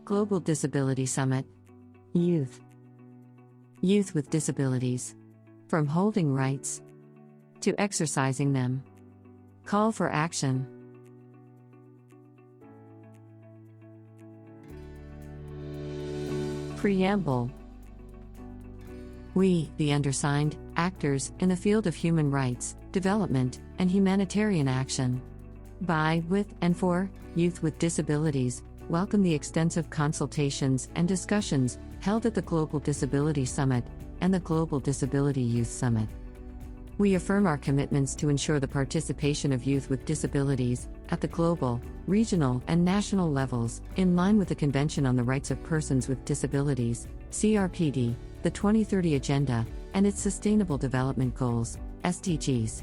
Global Disability Summit. Youth. Youth with disabilities. From holding rights to exercising them. Call for action. Preamble. We, the undersigned, actors in the field of human rights, development, and humanitarian action. By, with, and for youth with disabilities, welcome the extensive consultations and discussions held at the Global Disability Summit and the Global Disability Youth Summit. We affirm our commitments to ensure the participation of youth with disabilities at the global, regional, and national levels, in line with the Convention on the Rights of Persons with Disabilities, CRPD, the 2030 Agenda, and its Sustainable Development Goals, SDGs.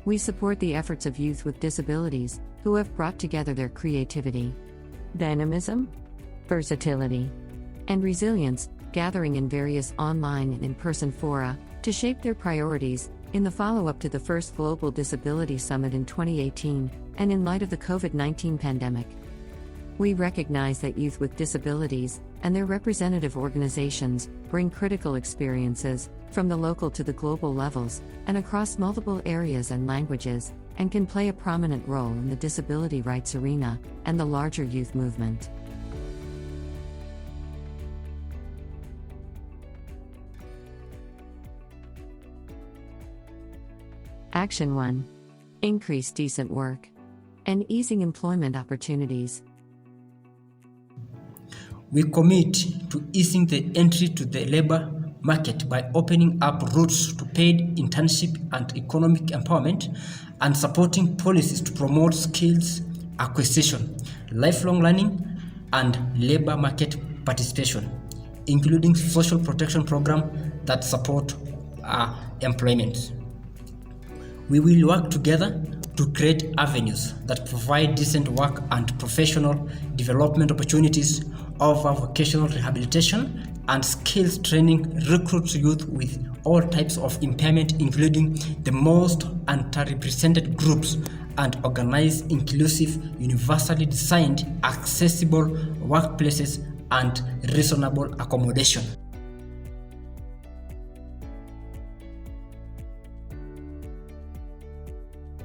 We support the efforts of youth with disabilities, who have brought together their creativity, dynamism, versatility, and resilience, gathering in various online and in-person fora, to shape their priorities, in the follow-up to the first Global Disability Summit in 2018, and in light of the COVID-19 pandemic. We recognize that youth with disabilities, and their representative organizations, bring critical experiences, from the local to the global levels, and across multiple areas and languages, and can play a prominent role in the disability rights arena, and the larger youth movement. Action 1. Increase decent work and easing employment opportunities. We commit to easing the entry to the labor market by opening up routes to paid internship and economic empowerment, and supporting policies to promote skills acquisition, lifelong learning, and labor market participation, including social protection programs that support employment. We will work together to create avenues that provide decent work and professional development opportunities, offer vocational rehabilitation and skills training, recruit youth with all types of impairment, including the most underrepresented groups, and organize inclusive, universally designed, accessible workplaces and reasonable accommodation.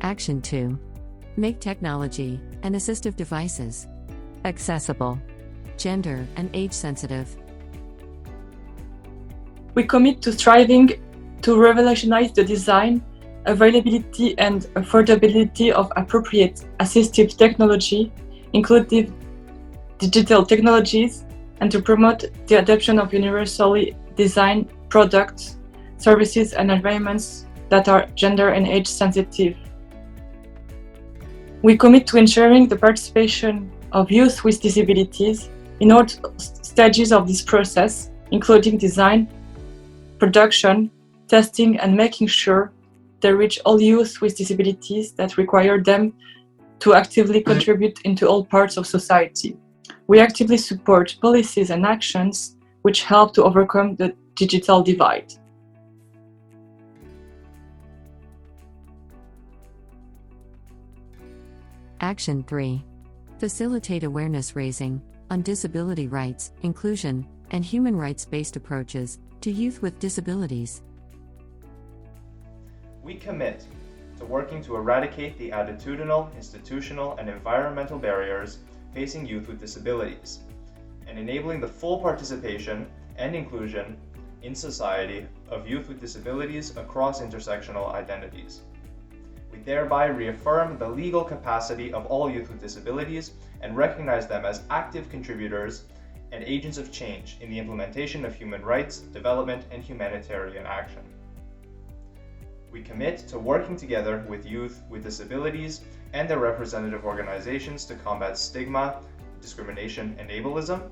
Action 2. Make technology and assistive devices accessible, gender and age sensitive. We commit to striving to revolutionize the design, availability, and affordability of appropriate assistive technology, including digital technologies, and to promote the adoption of universally designed products, services, and environments that are gender and age sensitive. We commit to ensuring the participation of youth with disabilities in all stages of this process, including design, production, testing, and making sure they reach all youth with disabilities that require them to actively contribute into all parts of society. We actively support policies and actions which help to overcome the digital divide. Action 3. Facilitate awareness raising on disability rights, inclusion, and human rights-based approaches to youth with disabilities. We commit to working to eradicate the attitudinal, institutional, and environmental barriers facing youth with disabilities, and enabling the full participation and inclusion in society of youth with disabilities across intersectional identities. We thereby reaffirm the legal capacity of all youth with disabilities and recognize them as active contributors and agents of change in the implementation of human rights, development, and humanitarian action. We commit to working together with youth with disabilities and their representative organizations to combat stigma, discrimination, and ableism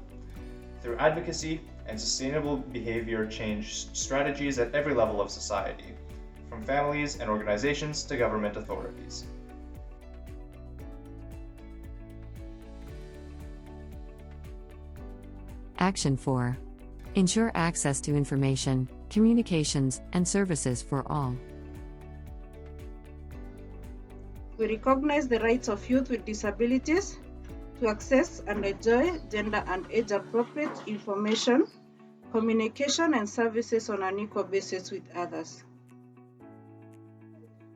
through advocacy and sustainable behavior change strategies at every level of society, from families and organizations to government authorities. Action 4. Ensure access to information, communications, and services for all. We recognize the rights of youth with disabilities to to access and enjoy gender and age-appropriate information, communication, and services on an equal basis with others.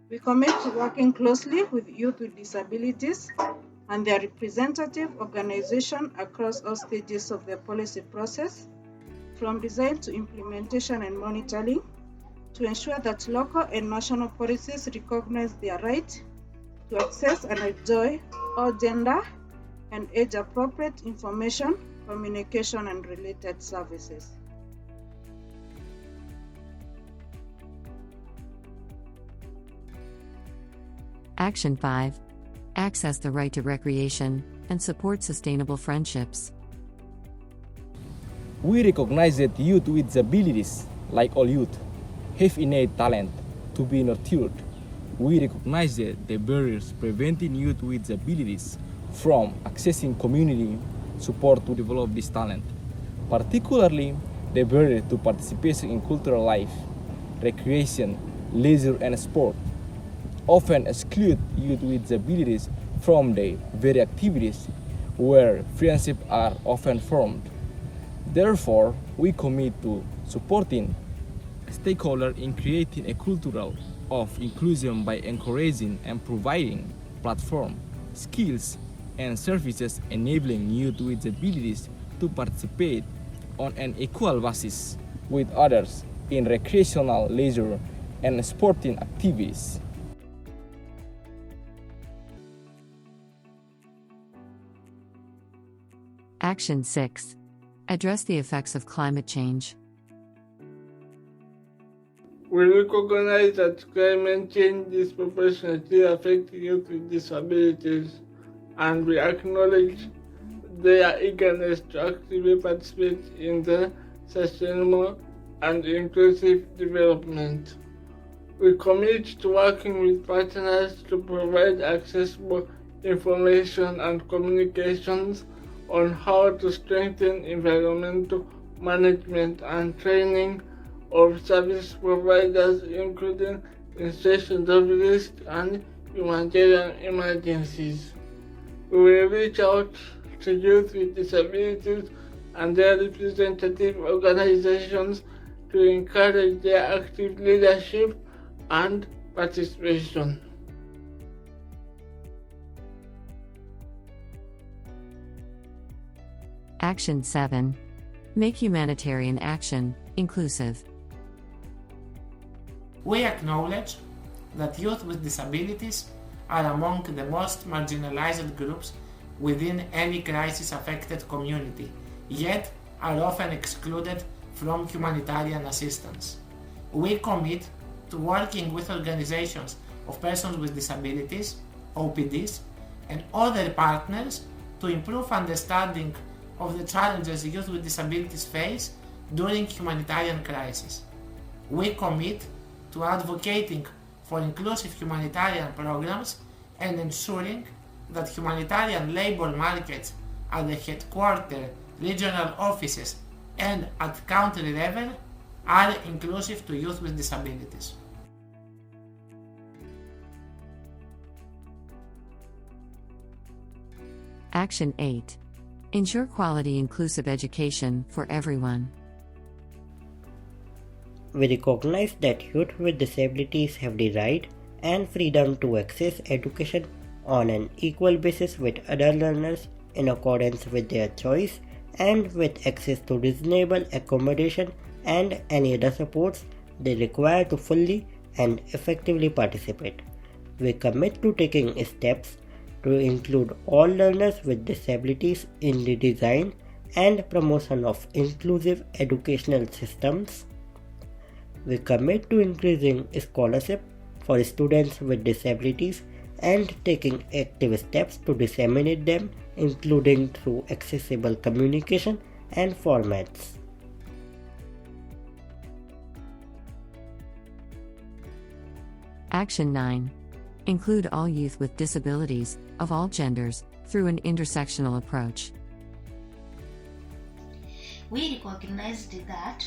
We commit to working closely with youth with disabilities and their representative organizations across all stages of the policy process, from design to implementation and monitoring, to ensure that local and national policies recognize their right to access and enjoy all gender and age-appropriate information, communication, and related services. Action 5. Access the right to recreation and support sustainable friendships. We recognize that youth with disabilities, like all youth, have innate talent to be nurtured. We recognize that the barriers preventing youth with disabilities from accessing community support to develop this talent, particularly the barrier to participation in cultural life, recreation, leisure, and sport, often exclude youth with disabilities from the very activities where friendships are often formed. Therefore, we commit to supporting stakeholders in creating a culture of inclusion by encouraging and providing platforms, skills, and services enabling youth with disabilities to participate on an equal basis with others in recreational, leisure, and sporting activities. Action 6. Address the effects of climate change. We recognize that climate change disproportionately affects youth with disabilities, and we acknowledge their eagerness to actively participate in the sustainable and inclusive development. We commit to working with partners to provide accessible information and communications on how to strengthen environmental management and training of service providers, including in situations of risk and humanitarian emergencies. We will reach out to youth with disabilities and their representative organizations to encourage their active leadership and participation. Action 7. Make humanitarian action inclusive. We acknowledge that youth with disabilities are among the most marginalized groups within any crisis-affected community, yet are often excluded from humanitarian assistance. We commit to working with organizations of persons with disabilities, OPDs, and other partners to improve understanding of the challenges youth with disabilities face during humanitarian crises. We commit to advocating for inclusive humanitarian programs and ensuring that humanitarian labor markets at the headquarters, regional offices, and at country level are inclusive to youth with disabilities. Action 8. Ensure quality inclusive education for everyone. We recognize that youth with disabilities have the right and freedom to access education on an equal basis with other learners in accordance with their choice and with access to reasonable accommodation and any other supports they require to fully and effectively participate. We commit to taking steps to include all learners with disabilities in the design and promotion of inclusive educational systems. We commit to increasing scholarship for students with disabilities and taking active steps to disseminate them, including through accessible communication and formats. Action 9. Include all youth with disabilities, of all genders, through an intersectional approach. We recognized that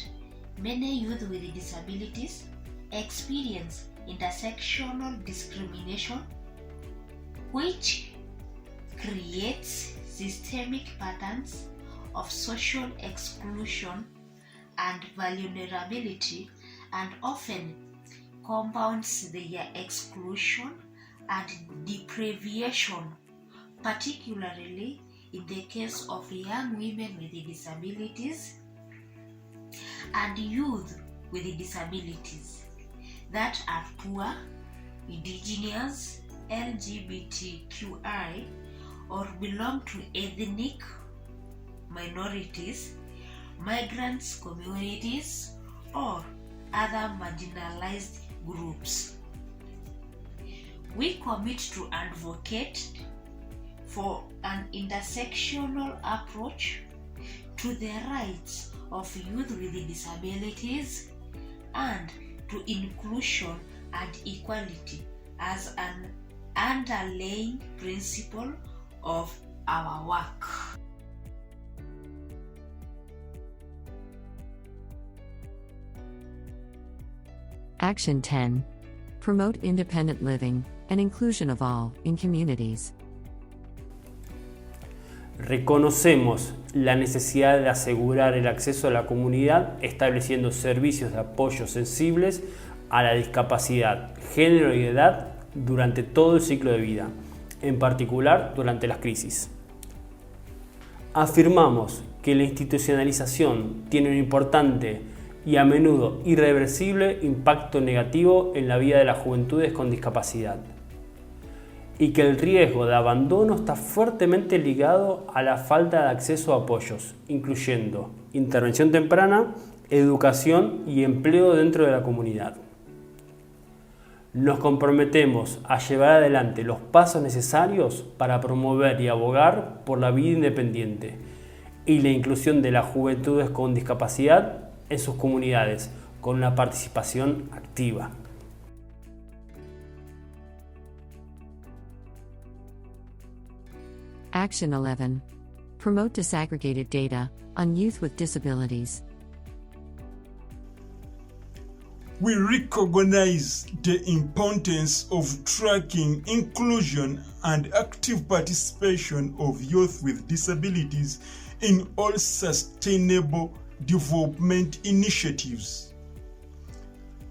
many youth with disabilities experience intersectional discrimination, which creates systemic patterns of social exclusion and vulnerability, and often compounds their exclusion and deprivation, particularly in the case of young women with disabilities and youth with disabilities that are poor, indigenous, LGBTQI, or belong to ethnic minorities, migrants communities, or other marginalized groups. We commit to advocate for an intersectional approach to the rights of youth with disabilities and to inclusion and equality as an underlying principle of our work. Action 10. Promote independent living and inclusion of all in communities. Reconocemos la necesidad de asegurar el acceso a la comunidad estableciendo servicios de apoyo sensibles a la discapacidad, género y edad durante todo el ciclo de vida, en particular durante las crisis. Afirmamos que la institucionalización tiene un importante y a menudo irreversible impacto negativo en la vida de las juventudes con discapacidad, y que el riesgo de abandono está fuertemente ligado a la falta de acceso a apoyos, incluyendo intervención temprana, educación y empleo dentro de la comunidad. Nos comprometemos a llevar adelante los pasos necesarios para promover y abogar por la vida independiente y la inclusión de las juventudes con discapacidad en sus comunidades con una participación activa. Action 11. Promote disaggregated data on youth with disabilities. We recognize the importance of tracking inclusion and active participation of youth with disabilities in all sustainable development initiatives,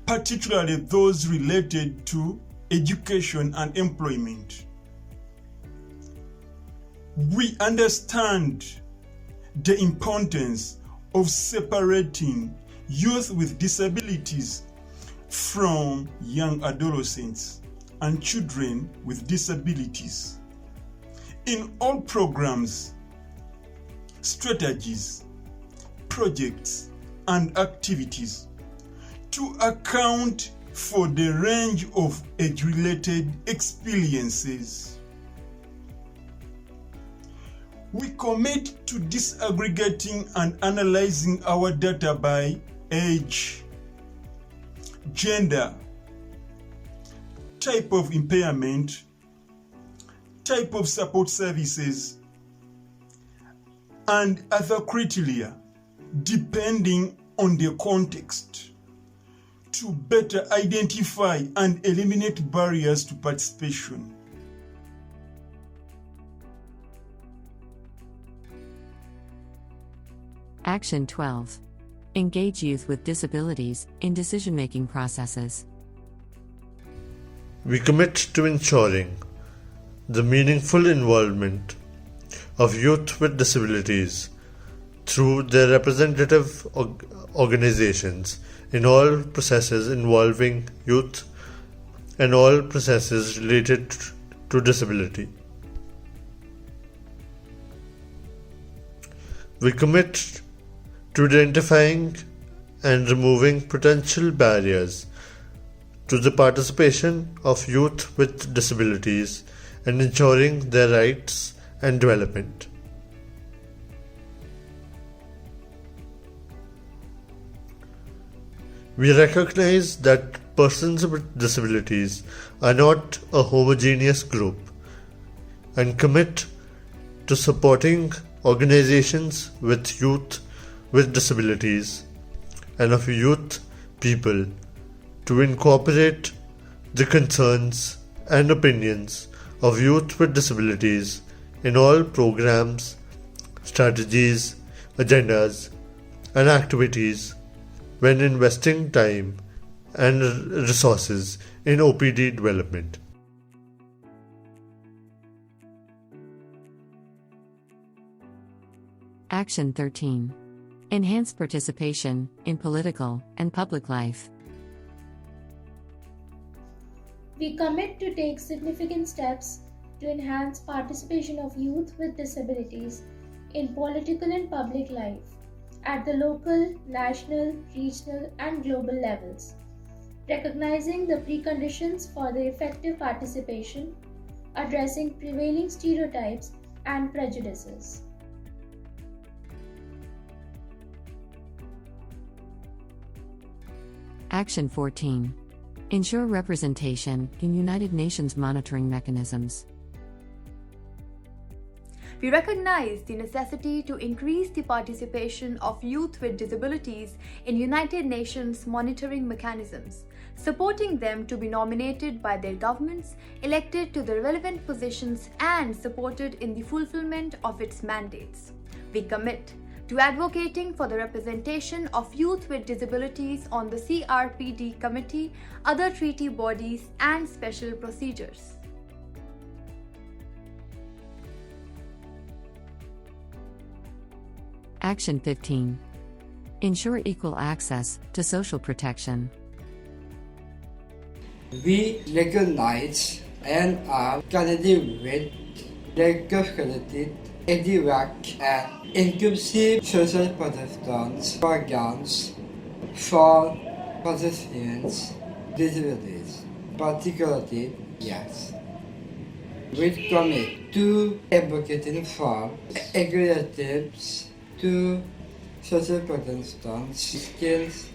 particularly those related to education and employment. We understand the importance of separating youth with disabilities from young adolescents and children with disabilities in all programs, strategies, projects, and activities to account for the range of age-related experiences. We commit to disaggregating and analyzing our data by age, gender, type of impairment, type of support services, and other criteria depending on the context to better identify and eliminate barriers to participation. Action 12. Engage youth with disabilities in decision-making processes. We commit to ensuring the meaningful involvement of youth with disabilities through their representative organizations in all processes involving youth and all processes related to disability. We commit to identifying and removing potential barriers to the participation of youth with disabilities and ensuring their rights and development. We recognize that persons with disabilities are not a homogeneous group and commit to supporting organizations with youth with disabilities and of youth people to incorporate the concerns and opinions of youth with disabilities in all programs, strategies, agendas, and activities when investing time and resources in OPD development. Action 13. Enhance participation in political and public life. We commit to take significant steps to enhance participation of youth with disabilities in political and public life at the local, national, regional, and global levels, recognizing the preconditions for their effective participation, addressing prevailing stereotypes and prejudices. Action 14. Ensure representation in United Nations monitoring mechanisms. We recognize the necessity to increase the participation of youth with disabilities in United Nations monitoring mechanisms, supporting them to be nominated by their governments, elected to the relevant positions, and supported in the fulfillment of its mandates. We commit to advocating for the representation of youth with disabilities on the CRPD Committee, other treaty bodies, and special procedures. Action 15. Ensure equal access to social protection. We recognize and are committed with legislated, direct, and inclusive social protection programs for participants with disabilities, particularly yes. We commit to advocating for alternatives to social protection skills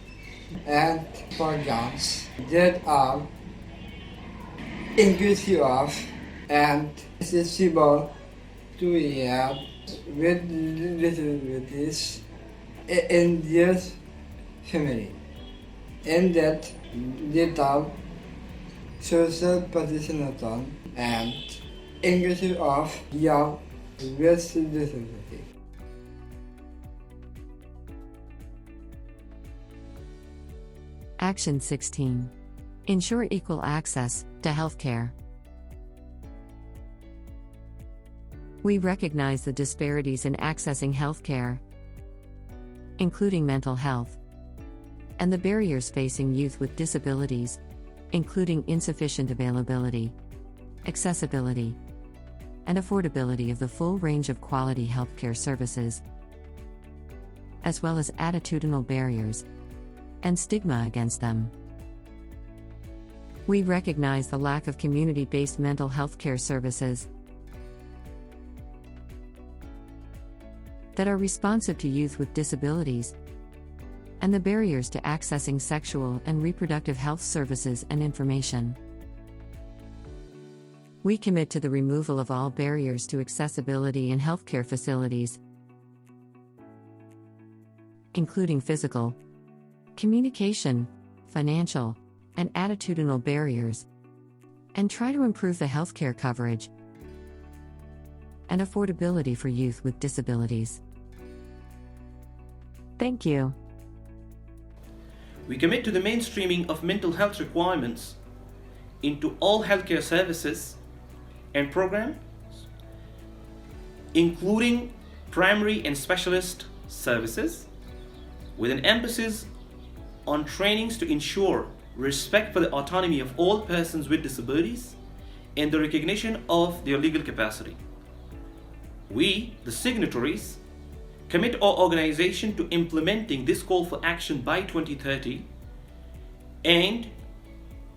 and programs that are inclusive of and accessible to youth with disabilities in their family, and that little social participation and inclusive of young with disability. Action 16. Ensure equal access to healthcare. We recognize the disparities in accessing healthcare, including mental health, and the barriers facing youth with disabilities, including insufficient availability, accessibility, and affordability of the full range of quality healthcare services, as well as attitudinal barriers and stigma against them. We recognize the lack of community-based mental health care services that are responsive to youth with disabilities, and the barriers to accessing sexual and reproductive health services and information. We commit to the removal of all barriers to accessibility in healthcare facilities, including physical, communication, financial, and attitudinal barriers, and try to improve the healthcare coverage and affordability for youth with disabilities. Thank you. We commit to the mainstreaming of mental health requirements into all healthcare services and programs, including primary and specialist services, with an emphasis on trainings to ensure respect for the autonomy of all persons with disabilities and the recognition of their legal capacity. We, the signatories, commit our organization to implementing this call for action by 2030 and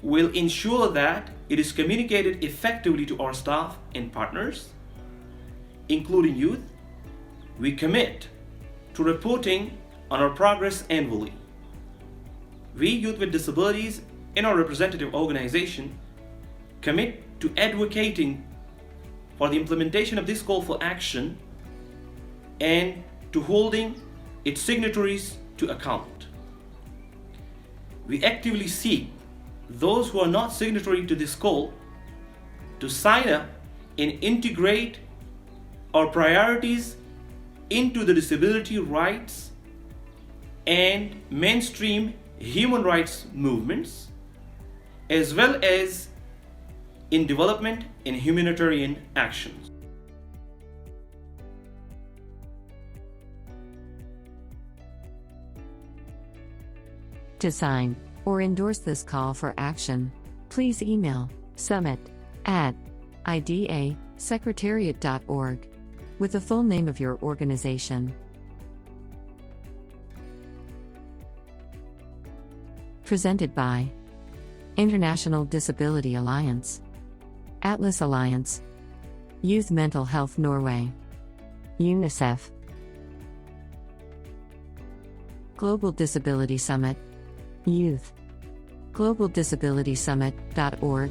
will ensure that it is communicated effectively to our staff and partners, including youth. We commit to reporting on our progress annually. We, Youth with Disabilities, in our representative organization, commit to advocating for the implementation of this call for action and to holding its signatories to account. We actively seek those who are not signatory to this call to sign up and integrate our priorities into the disability rights and mainstream human rights movements, as well as in development and humanitarian actions. To sign or endorse this call for action, please email summit@idasecretariat.org with the full name of your organization. Presented by International Disability Alliance, Atlas Alliance, Youth Mental Health Norway, UNICEF, Global Disability Summit, Youth, globaldisabilitysummit.org.